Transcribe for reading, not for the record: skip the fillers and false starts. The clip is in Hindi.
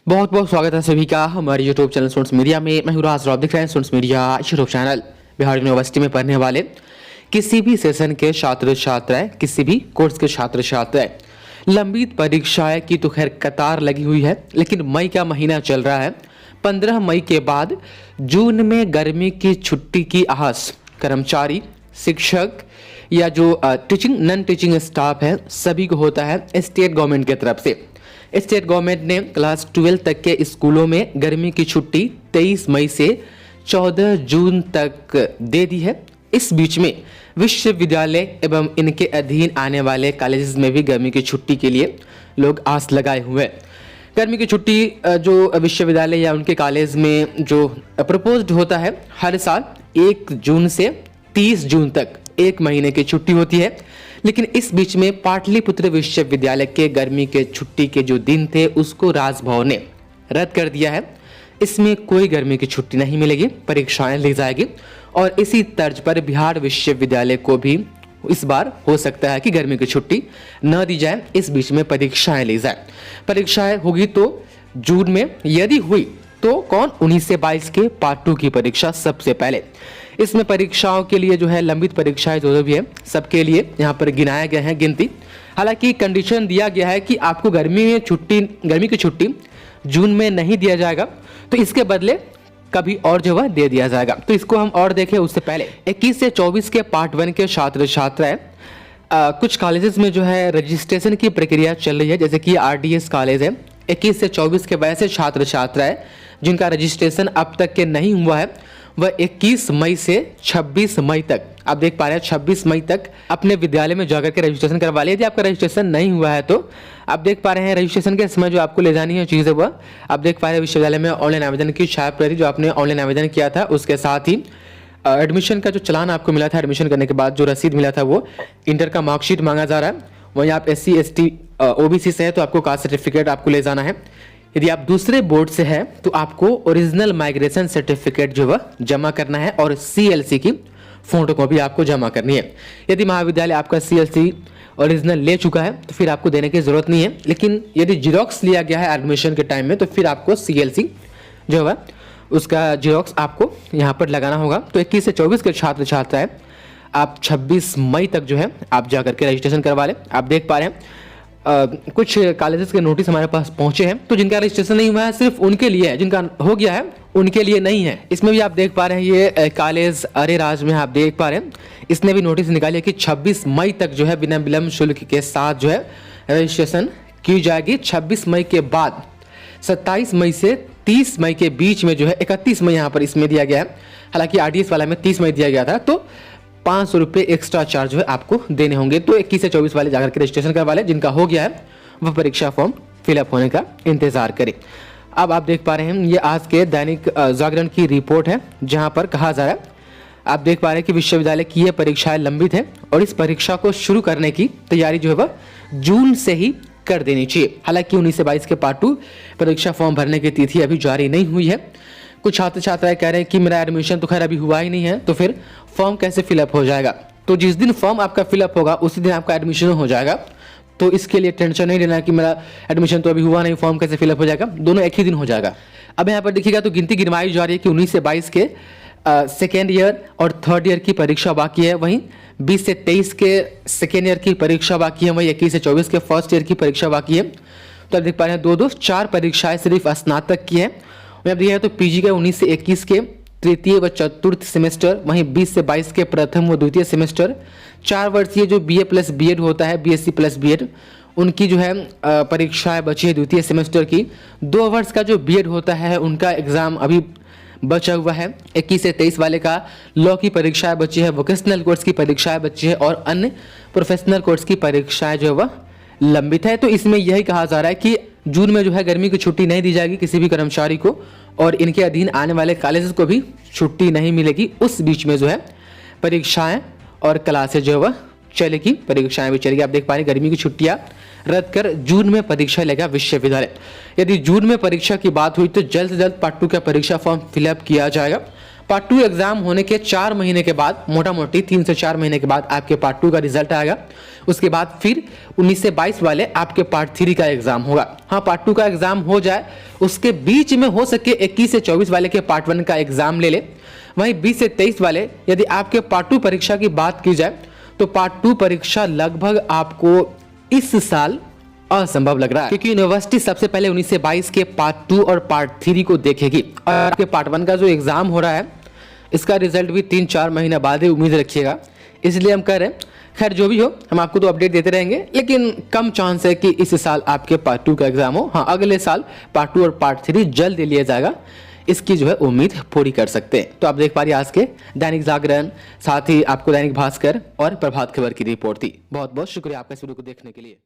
बहुत बहुत स्वागत है सभी का हमारे यूट्यूब चैनल स्टूडेंट्स मीडिया में। मैं हूं राज, आप देख रहे हैं students media YouTube channel. Bihar university में पढ़ने वाले किसी भी सेशन के छात्र छात्राएं, किसी भी कोर्स के छात्र छात्राएं, लंबित परीक्षाएं की तो खैर कतार लगी हुई है, लेकिन मई का महीना चल रहा है। 15 मई के बाद जून में गर्मी की छुट्टी की आस कर्मचारी, शिक्षक या जो टीचिंग नॉन टीचिंग स्टाफ है सभी को होता है स्टेट गवर्नमेंट की तरफ से। स्टेट गवर्नमेंट ने क्लास 12 तक के स्कूलों में गर्मी की छुट्टी 23 मई से 14 जून तक दे दी है। इस बीच में विश्वविद्यालय एवं इनके अधीन आने वाले कॉलेजेस में भी गर्मी की छुट्टी के लिए लोग आस लगाए हुए हैं। गर्मी की छुट्टी जो विश्वविद्यालय या उनके कॉलेज में जो प्रपोज्ड होता है, हर साल 1 जून से 30 जून तक 1 महीने की छुट्टी होती है। लेकिन इस बीच में पाटलिपुत्र विश्वविद्यालय के गर्मी के छुट्टी के जो दिन थे उसको राजभवन ने रद्द कर दिया है। इसमें कोई गर्मी की छुट्टी नहीं मिलेगी, परीक्षाएं ली जाएगी। और इसी तर्ज पर बिहार विश्वविद्यालय को भी इस बार हो सकता है कि गर्मी की छुट्टी न दी जाए, इस बीच में परीक्षाएं ली जाए। परीक्षाएं होगी तो जून में, यदि हुई तो कौन 19 से 22 के पार्ट 2 की परीक्षा सबसे पहले। इसमें परीक्षाओं के लिए जो है लंबित परीक्षाएं जो भी है सबके लिए यहाँ पर गिनाया गया है गिनती। हालांकि कंडीशन दिया गया है कि आपको गर्मी की छुट्टी जून में नहीं दिया जाएगा, तो इसके बदले कभी और जो है दे दिया जाएगा। तो इसको हम और देखें उससे पहले 21 से 24 के पार्ट 1 के छात्र छात्राएं कुछ कॉलेजेस में जो है रजिस्ट्रेशन की प्रक्रिया चल रही है, जैसे कि RDS कॉलेज है। 21 से 24 के वैसे छात्र छात्राएं जिनका रजिस्ट्रेशन अब तक के नहीं हुआ है, वह 21 मई से 26 मई तक, आप देख पा रहे हैं 26 मई तक अपने विद्यालय में जाकर के रजिस्ट्रेशन करवा लिया। यदि आपका रजिस्ट्रेशन नहीं हुआ है तो आप देख पा रहे हैं रजिस्ट्रेशन के समय जो आपको ले जानी है चीज़ें, वह आप देख पा रहे हैं विश्वविद्यालय में ऑनलाइन आवेदन की छायाप्रति जो आपने ऑनलाइन आवेदन किया था, उसके साथ ही एडमिशन का जो चलान आपको मिला था, एडमिशन करने के बाद जो रसीद मिला था, वो इंटर का मार्कशीट मांगा जा रहा है। वहीं आप SC ST OBC से है तो आपको कास्ट सर्टिफिकेट आपको ले जाना है। यदि आप दूसरे बोर्ड से हैं तो आपको ओरिजिनल माइग्रेशन सर्टिफिकेट जो है जमा करना है और CLC की फोटो कॉपी आपको जमा करनी है। यदि महाविद्यालय आपका CLC ओरिजिनल ले चुका है तो फिर आपको देने की जरूरत नहीं है, लेकिन यदि जीरोक्स लिया गया है एडमिशन के टाइम में तो फिर आपको CLC जो है उसका जीरोक्स आपको यहाँ पर लगाना होगा। तो 21 से 24 के छात्र छात्राएं आप 26 मई तक जो है आप जाकर के रजिस्ट्रेशन करवा लें। आप देख पा रहे हैं कुछ कॉलेजेस के नोटिस हमारे पास पहुंचे हैं, तो जिनका रजिस्ट्रेशन नहीं हुआ है सिर्फ उनके लिए है, जिनका हो गया है उनके लिए नहीं है। इसमें भी आप देख पा रहे हैं ये कॉलेज अरेराज में आप देख पा रहे हैं, इसने भी नोटिस निकाली कि 26 मई तक जो है बिना विलंब शुल्क के साथ जो है रजिस्ट्रेशन की जाएगी। 26 मई के बाद 27 मई से 30 मई के बीच में जो है 31 मई यहाँ पर इसमें दिया गया है। हालांकि RDS वाला में 30 मई दिया गया था, तो 500 रुपये एक्स्ट्रा चार्ज जो है आपको देने होंगे। तो 21 से 24 वाले जाकर के रजिस्ट्रेशन करवा लें, जिनका हो गया है वह परीक्षा फॉर्म फिलअप होने का इंतजार करें। अब आप देख पा रहे हैं ये आज के दैनिक जागरण की रिपोर्ट है, जहां पर कहा जा रहा है, आप देख पा रहे हैं कि विश्वविद्यालय की ये परीक्षाएं लंबित है और इस परीक्षा को शुरू करने की तैयारी जो है वह जून से ही कर देनी चाहिए। हालांकि 19 से 22 के पार्ट 2 परीक्षा फॉर्म भरने की तिथि अभी जारी नहीं हुई है। कुछ छात्र छात्राएं कह रहे हैं कि मेरा एडमिशन तो खैर अभी हुआ ही नहीं है, तो फिर फॉर्म कैसे फिलअप हो जाएगा। तो जिस दिन फॉर्म आपका फिलअप होगा उसी दिन आपका एडमिशन हो जाएगा, तो इसके लिए टेंशन नहीं लेना कि मेरा एडमिशन तो अभी हुआ नहीं, फॉर्म कैसे फिलअप हो जाएगा, दोनों एक ही दिन हो जाएगा। अब यहाँ पर देखिएगा तो गिनती गिनवाई जा रही है कि 19 से 22 के सेकेंड ईयर और थर्ड ईयर की परीक्षा बाकी है, वहीं 20 से 23 के सेकेंड ईयर की परीक्षा बाकी है, वहीं 21 से 24 के फर्स्ट ईयर की परीक्षा बाकी है। तो आप देख पा रहे हैं 4 परीक्षाएं सिर्फ स्नातक की है। अब देखिए तो PG के 19 से 21 के तृतीय व चतुर्थ सेमेस्टर, वहीं 20 से 22 के प्रथम व द्वितीय सेमेस्टर, 4 वर्षीय जो BA प्लस BEd होता है, BSc प्लस BEd, उनकी जो है परीक्षाएं बची है द्वितीय सेमेस्टर की। 2 वर्ष का जो BEd होता है उनका एग्जाम अभी बचा हुआ है। 21 से 23 वाले का लॉ की परीक्षाएं बची है, वोकेशनल कोर्स की परीक्षाएं बची है और अन्य प्रोफेशनल कोर्स की परीक्षाएं जो है वह लंबित है। तो इसमें यही कहा जा रहा है कि जून में जो है गर्मी की छुट्टी नहीं दी जाएगी किसी भी कर्मचारी को और इनके अधीन आने वाले कॉलेजेस को भी छुट्टी नहीं मिलेगी। उस बीच में जो है परीक्षाएं और क्लासेज जो है वह चलेगी, परीक्षाएं भी चलेगी। आप देख पा रहे हैं गर्मी की छुट्टियां रद्द कर जून में परीक्षा लेगा विश्वविद्यालय। यदि जून में परीक्षा की बात हुई तो जल्द से जल्द पार्ट 2 का परीक्षा फॉर्म फिलअप किया जाएगा। पार्ट 2 एग्जाम होने के 4 महीने के बाद, मोटा मोटी 3 से 4 महीने के बाद आपके पार्ट 2 का रिजल्ट आएगा। उसके बाद फिर 19 से 22 वाले आपके पार्ट 3 का एग्जाम होगा। हाँ, पार्ट 2 का एग्जाम हो जाए, उसके बीच में हो सके 21 से 24 वाले के पार्ट 1 का एग्जाम ले ले। वहीं 20 से 23 वाले यदि आपके पार्ट 2 परीक्षा की बात की जाए तो पार्ट 2 परीक्षा लगभग आपको इस साल असंभव लग रहा है, क्योंकि यूनिवर्सिटी सबसे पहले 19 से 22 के पार्ट 2 और पार्ट 3 को देखेगी। और आपके पार्ट 1 का जो एग्जाम हो रहा है, इसका रिजल्ट भी 3-4 महीने बाद ही उम्मीद रखिएगा। इसलिए हम कह रहे हैं, खैर जो भी हो, हम आपको तो अपडेट देते रहेंगे, लेकिन कम चांस है कि इस साल आपके पार्ट 2 का एग्जाम हो। हाँ, अगले साल पार्ट 2 और पार्ट 3 जल्द ले लिया जाएगा, इसकी जो है उम्मीद पूरी कर सकते हैं। तो आप देख पा रही आज के दैनिक जागरण, साथ ही आपको दैनिक भास्कर और प्रभात खबर की रिपोर्ट थी। बहुत बहुत शुक्रिया आपका इस वीडियो को देखने के लिए।